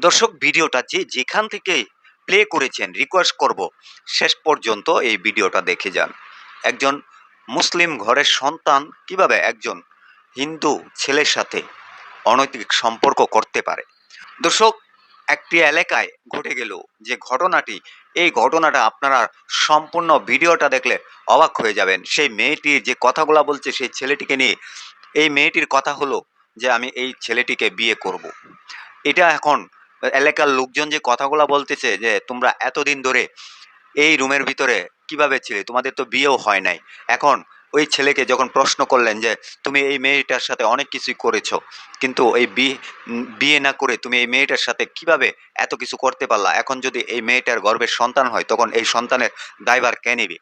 দর্শক, ভিডিওটা যেখান থেকে প্লে করেছেন রিকোয়েস্ট করব শেষ পর্যন্ত এই ভিডিওটা দেখে যান। একজন মুসলিম ঘরের সন্তান কিভাবে একজন হিন্দু ছেলের সাথে অনৈতিক সম্পর্ক করতে পারে। দর্শক, একটি এলাকায় ঘটে গেল যে ঘটনাটি, এই ঘটনাটা আপনারা সম্পূর্ণ ভিডিওটা দেখলে অবাক হয়ে যাবেন। সেই মেয়েটির যে কথাগুলো বলছে সেই ছেলেটিকে নিয়ে, এই মেয়েটির কথা হলো যে আমি এই ছেলেটিকে বিয়ে করব। এটা এখন এলাকার লোকজন যে কথাগুলো বলতেছে যে তোমরা এতদিন ধরে এই রুমের ভিতরে কিভাবে ছিলে, তোমাদের তো বিয়েও হয় নাই। এখন ওই ছেলেকে যখন প্রশ্ন করলেন যে তুমি এই মেয়েটার সাথে অনেক কিছুই করেছো, কিন্তু এই বিয়ে না করে তুমি এই মেয়েটার সাথে কিভাবে এত কিছু করতে পারলা, এখন যদি এই মেয়েটার গর্ভের সন্তান হয় তখন এই সন্তানের দায়ভার কে নেবে।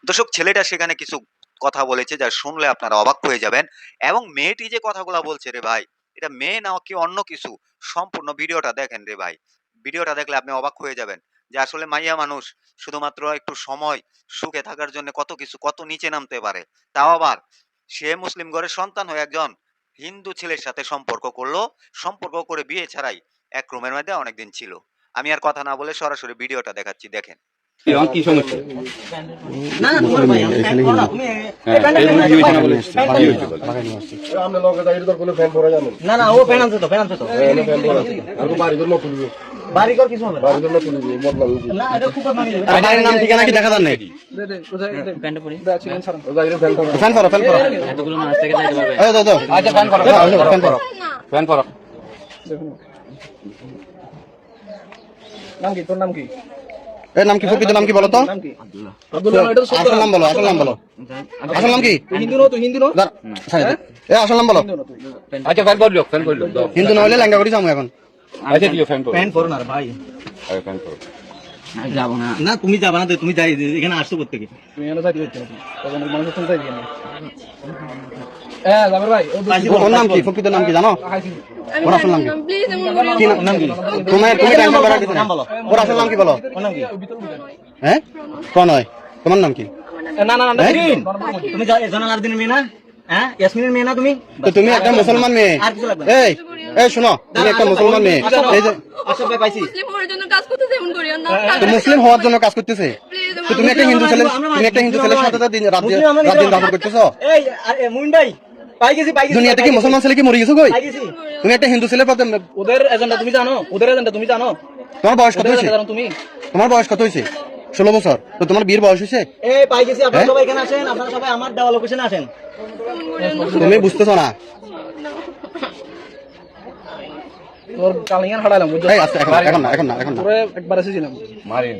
দর্শক, ছেলেটা সেখানে কিছু কথা বলেছে যা শুনলে আপনারা অবাক হয়ে যাবেন। এবং মেয়েটি যে কথাগুলো বলছে, রে ভাই এটা মেয়ে না কি অন্য কিছু, সম্পূর্ণ ভিডিওটা দেখেন রে ভাই। ভিডিওটা দেখলে আপনি অবাক হয়ে যাবেন যে আসলে মাইয়া মানুষ শুধুমাত্র একটু সময় সুখে থাকার জন্য কত কিছু, কত নিচে নামতে পারে। তাও আবার সে মুসলিম ঘরের সন্তান হয়ে একজন হিন্দু ছেলের সাথে সম্পর্ক করলো, সম্পর্ক করে বিয়ে ছাড়াই এক রুমের মধ্যে অনেকদিন ছিল। আমি আর কথা না বলে সরাসরি ভিডিওটা দেখাচ্ছি, দেখেন। কি সমস্যা? তোর নাম কি? এর নাম কি? প্রকৃত নাম কি বলো তো? আসল নাম বলো, আসল নাম বলো। আসল নাম কি? আসল নাম বলো। আচ্ছা, ফ্যান করলো, ফ্যান করলো। হিন্দু না হলে লেঙ্গা করি যাবো এখন। আচ্ছা দিও, ফ্যান করো। ফ্যান করো না ভাই। আরে ফ্যান করো। যাবো না। না তুমি যাবা না, তুমি যাই এখানে আসছো করতে কি? তুমি এখানে যাইতে হচ্ছে নাকি? তখন মানুষ শুনতে যাই কেন? জাবের ভাই, ওর নাম কি? প্রকৃত নাম কি জানো? ওর আসল নাম কি? প্লিজ এমন করিও না। কি নাম কি? তুমি টেনশন করার কিছু না। ওর আসল নাম কি বলো? ওর নাম কি? হ্যাঁ? প্রণয়। তোমার নাম কি? না না না, তুমি যাও জনাল দিনের মেয়ে না? হ্যাঁ, ইয়াসমিনের মেয়ে না তুমি? তো তুমি একটা মুসলমান মেয়ে। আর কিছু লাগবে? এই এই শোনো, তুমি একটা মুসলমান মেয়ে। এই যে আশা ভাই পাইছি। মুসলিম হওয়ার জন্য কাজ করতেছে, এমন করিও না। তো মুসলিম হওয়ার জন্য কাজ করতেছে। তো তুমি একটা হিন্দু ছেলে, তুমি একটা হিন্দু ছেলের সাথে রাত দিন রাত করতেছো। এই মুমিন ভাই, পাই গেছি। দুনিয়াতে কি মুসলমান ছেলে কি মরে গেছে কই? পাই গেছি। তুমি একটা হিন্দু ছেলের প্রতি ওদের এজেন্ডা তুমি জানো? ওদের এজেন্ডা তুমি জানো? তোমার বয়স কত হয়েছে? তুমি তোমার বয়স কত হয়েছে? 16 বছর। তো তোমার বিয়ের বয়স হয়েছে? এই পাই গেছি। আপনারা সবাই এখানে আসেন, আপনারা সবাই আমার দেওয়া লোকেশনে আসেন। তুমি বুঝতেছো না? তোর কালিয়ান হারালাম বুঝছো? এই আচ্ছা, এখন না। তোরে একবার এসেছিলাম। মারিন।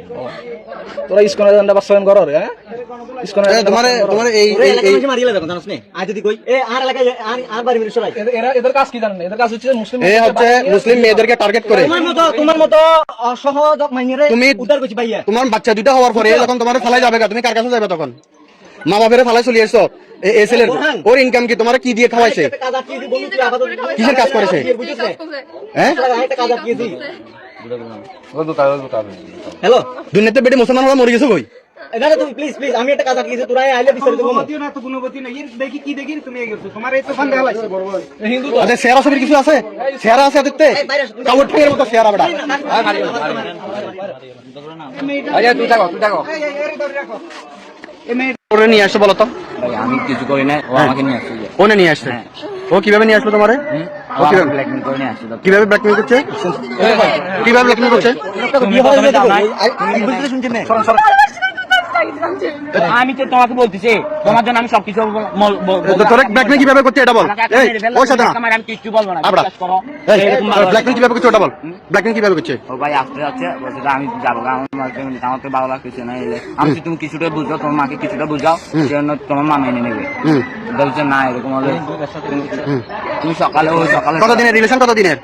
তোরা ইসকনের এজেন্ডা বাস্তবায়ন করো রে? হ্যাঁ, ইসকনের তোমার এই মারিয়ে লাগবে জানোস নে? আজ যদি কই এই আর এলাকায় আর বাড়ি মিলে সরাই। এদের কাজ কি জানেন? এদের কাজ হচ্ছে মুসলিম, এই হচ্ছে মুসলিম মেয়েদেরকে টার্গেট করে। তোমার মতো অসহজ মাইনেরে উদ্ধার করছি ভাইয়া। তোমার বাচ্চা দুটো হওয়ার পরে যখন তোমার ফেলাই যাবে, তুমি কার কাছে যাবে তখন? মা বাপের ফেলাই চলে এসছো। এই ছেলের ওর ইনকাম কি? তোমার কি দিয়ে খাওয়াইছে? কিসের কাজ করেছে? হ্যাঁ, হ্যালো, দুনিয়াতে বেটে মুসলমান হওয়া মরে গেছো কই? দাদা তুমি প্লিজ আমি একটা কাজ আটকেছি। তোরা আইলে বিস্তারিত বলো। হিন্দু আচ্ছা, শেয়ারা ছবির কিছু আছে? শেয়ারা আছে দেখতে? কাউর ঠের মতো শেয়ারা বেটা। আচ্ছা, তুই থাকো। ওরে নিয়ে আসছে বলো তো? ভাই আমি কিছু করি না, ও আমাকে নিয়ে আসছে। ওনে নিয়ে আসছে? ও কিভাবে নিয়ে আসলো তোমারে? ও কিভাবে ব্ল্যাকমেল করে নিয়ে আসছে? কিভাবে ব্ল্যাকমেল করছে? কিভাবে ব্ল্যাকমেল করছে? আমি তো তোমাকে বলতেছি, তোমার জন্য আমি সবকিছু তোরে ব্ল্যাকমেল কিভাবে করছে এটা বল। এই ওই সাথে না, আমি কিচ্ছু বলবো না। আবড়া ব্ল্যাকমেল কিভাবে করছে ওটা বল। ব্ল্যাকমেল কিভাবে করছে? ও ভাই আসতে যাচ্ছে, বলছে যে আমি যাবো, আমার তো ভালো লাগতেছে না এলে। আমি তুমি কিছুটা বুঝাও, তোমার মাকে কিছুটা বুঝাও, সেজন্য তোমার মা মেনে নেবে। বলছে না এরকম হলে তুমি সকালে কতদিনের রিলেশন? কতদিনের?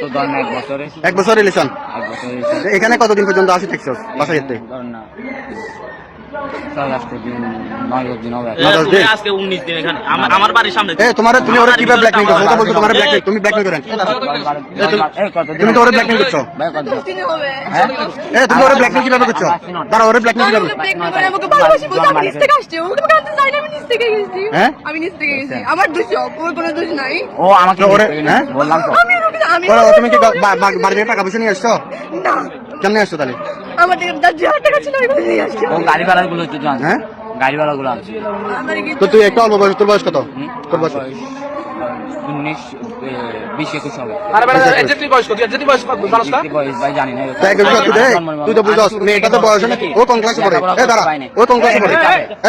তো ধরেন 1 বছরে। 1 বছর রিলেশন। এক বছর হয়েছে। তো এখানে কতদিন পর্যন্ত আসি থাকছস বাসায় যেতে? ধরেন না 6 দিন 9 দিন হবে। 9-10 দিন? আজকে 19 দিন এখানে আমার বাড়ির সামনে তুমি ওরা কিভাবে ব্ল্যাকমেইল করছো? ওটা বলছো তোমার ব্ল্যাকমেইল, তুমি ব্ল্যাকমেইল করেন। তুমি তো ওরা ব্ল্যাকমেইল করছো। ভাই কত দিন? দিনে হবে তুমি ওরা ব্ল্যাকমেইল কিভাবে করছো? দাঁড়া, ওরা ব্ল্যাকমেইল কিভাবে? প্রেগনেন্ট করে আমাকে ভালোবাসি বলতে আমি নিচ থেকে আসছি ওকে তো কাঁদতে চাই না আমি নিচ থেকে গেছি হ্যাঁ? আমি নিচ থেকে গেছি আমার দোষ ওর কোনো দোষ নাই ও আমাকে তো ওরে- হ্যাঁ? বললাম তো। আমি তুমি কি বাড়ি থেকে টাকা পয়সা নিয়ে আসছো? না কেমনে আসছো তাহলে? আমার থেকে 10,000 টাকা ছিল ওইগুলো নিয়ে আসছি ও গাড়ি ভাড়াগুলো তো জান। হ্যাঁ? গাড়ি ভাড়াগুলো আছে। আমার কি তো তুই একটা অল্প বয়স, তোর বয়স কত? তোর বয়স? 19 20 21 হবে। বয়স ভাই জানি না। তাই কিছু তুই দে, তুই তো বুঝছস মেয়েটা তো বয়স না, ও কোন ক্লাসে পড়ে? দাঁড়া, ও কোন ক্লাসে পড়ে?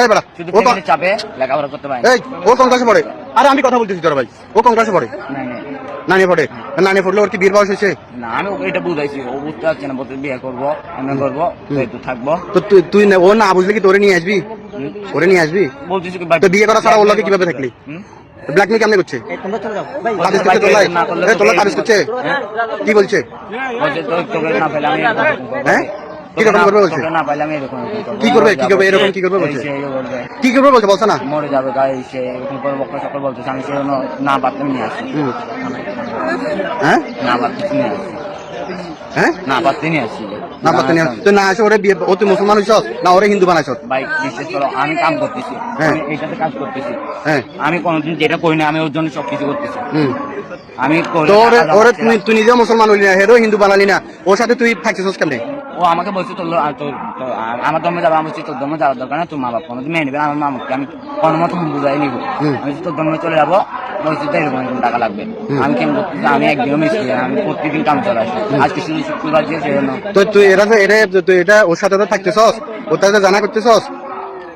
বেড়া, শুধু ও কোন, ফ্যামিলির চাপে লেখাপড়া করতে পারি না। ও কোন ক্লাসে পড়ে? আরে আমি কথা বলতেছি তোর ভাই, ও কোন ক্লাসে পড়ে? নাই, নাই। নানি পড়ে? নানি পড়লে ওর কি বিয়ের বয়স হয়েছে? না আমি ওকে এটা বুঝাইছি, ও বুঝতে পারছে না, বলতে বিয়ে করবো এমনি করবো তো একটু থাকবো। তো তুই ও না বুঝলে কি তোরে নিয়ে আসবি? ওরে নিয়ে আসবি? বলতেছি তো বিয়ে করা ছাড়া ওর লাগে কিভাবে থাকলি? ব্ল্যাকমেল কেমনে করছে? তাবিজ করছে তোর লাই? তোর তাবিজ করছে? কি বলছে? বলছে তো তোকে না পেলে আমি এরকম করবো। হ্যাঁ? কিরকম করবে বলছে? তোকে না পাইলে আমি এরকম করবো। কি করবে? কি করবে? এরকম কি করবে বলছে? এই সেই বলবে, কি করবে বলছে? বলছে না? মরে যাবে গায়ে সে এরকম করে বক্কা সকল বলতেছে, আমি সেজন্য না পারতে নিয়ে আসছি। হ্যাঁ? না পারতে নিয়ে আসছি। হ্যাঁ? না পারতে নিয়ে আসছি। না পারতে নিয়ে তুই না আসে ওরে বিয়ে, ও তুই মুসলমান হইছস না ওরে হিন্দু বানাইছস? ভাই বিশ্বাস করো আমি কাম করতেছি, হ্যাঁ। আমি এইটাতে কাজ করতেছি, হ্যাঁ। আমি কোনোদিন যেটা করি না আমি ওর জন্য সবকিছু করতেছি। হুম। আমি তো ওরে তুই নিজেও মুসলমান হইলি না, হেরো হিন্দু বানালি না, ওর সাথে তুই থাকছিস কেমনে? ও আমাকে বলছে তোর আমার ধর্মে যাবে, আমি বলছি তোর ধর্মে যাওয়ার দরকার না, তোর মা বাপ কোনো মেনে নেবে, আমার মামাকে আমি কোনো মতো বুঝাই নিবো। আমি তোর ধর্মে চলে যাবো, বলছি তো এরকম এরকম টাকা লাগবে। আমি কেন করতেছি, আমি একদিনও মিস করি না, আমি প্রত্যেকদিন কাম চলে আসি, আজকে শুধু শুক্রবার দিয়ে সেজন্য। তো তুই তুই এটা ওর সাথে তো থাকতেছস, ওর সাথে জানা করতেছস?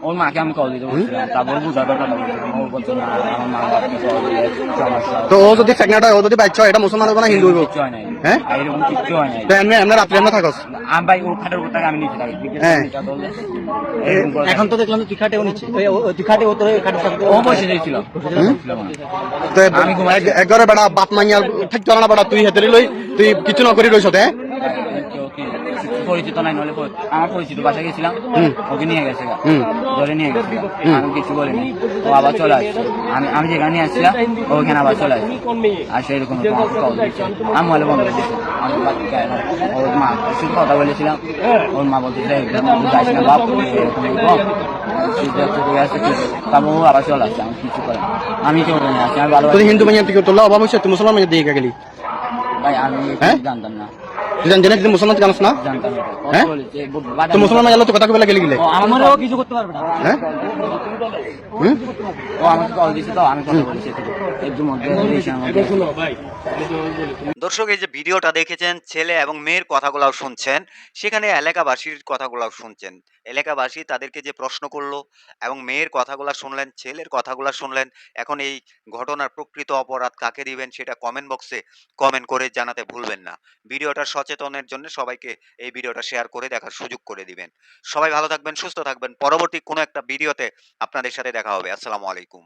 ওর মাকে আমি কল দিতে বলছিলাম, তারপর বুঝাতে কথা বলছিলাম, ও বলছে না আমার মা বাপকে কল দিলে সমস্যা। তো ও যদি প্রেগনেন্ট হয়, ও যদি বাচ্চা হয়, এটা মুসলমান হবে না হিন্দু হইব? কিচ্ছু হয় নাই, হ্যাঁ? এরকম কিচ্ছু হয় নাই। তো এমনি এমনি রাত্রে এমনি থাকস? আমি ভাই ওর খাটের উপর থেকে আমি নিচে থাকি, হ্যাঁ। এরকম করে এখন তো দেখলাম তুই খাটেও নিচ্ছে তুই খাটে ও তোর খাটে থাকতো ও বসে যাইছিল। তো একবারে বেড়া বাপ মাইয়ার থাকতে পারে না বেড়া, তুই হেতে লই তুই কিছু না করি রইছ? হ্যাঁ? পরিচিত নাই, নলে আমার পরিচিত বাসা গেছিলাম, ওকে নিয়ে গেছে গা, ধরে নিয়ে গেছে গা। আমি কিছু বলিনি, ও আবার চলে আসছে, আমি যেখানে নিয়ে আসছিলাম ওখানে আবার চলে আসছে, আর সেরকম আমি বলে বন্ধ করে দিচ্ছি। আমি ওর মা শুধু কথা বলেছিলাম, ওর মা বলতে যাইস না বাপ এরকম তারপর ও আবার চলে আসছে, আমি কিছু করে আমি কেউ নিয়ে আসছি, আমি ভালো তুই হিন্দু মাইয়া থেকে তোর অভাব হয়েছে, তুই মুসলমান মাইয়া দিয়ে গেলি? ভাই আমি হ্যাঁ? জানতাম না, তুই জানতে না তুই মুসলমান জানাস না? জানতাম না। ও হ্যাঁ? বলেছে, তো মুসলমান মাইয়া তো কথা কবে গেলি গেলে? ও আমারও কিছু করতে পারবে না। হ্যাঁ? হুম? ও আমাকে কল দিয়েছে তো আমি কথা বলেছি একটু মধ্যে দর্শক এই যে ভিডিওটা দেখেছেন, ছেলে এবং মেয়ের কথাগুলাও শুনছেন, সেখানে এলাকাবাসীর কথাগুলাও শুনছেন। এলাকাবাসী তাদেরকে যে প্রশ্ন করলো এবং মেয়ের কথাগুলা শুনলেন, ছেলের কথাগুলা শুনলেন। এখন এই ঘটনার প্রকৃত অপরাধ কাকে দিবেন সেটা কমেন্ট বক্সে কমেন্ট করে জানাতে ভুলবেন না। ভিডিওটা সচেতনের জন্য সবাইকে এই ভিডিওটা শেয়ার করে দেখার সুযোগ করে দিবেন। সবাই ভালো থাকবেন, সুস্থ থাকবেন। পরবর্তী কোনো একটা ভিডিওতে আপনাদের সাথে দেখা হবে। আসসালামু আলাইকুম।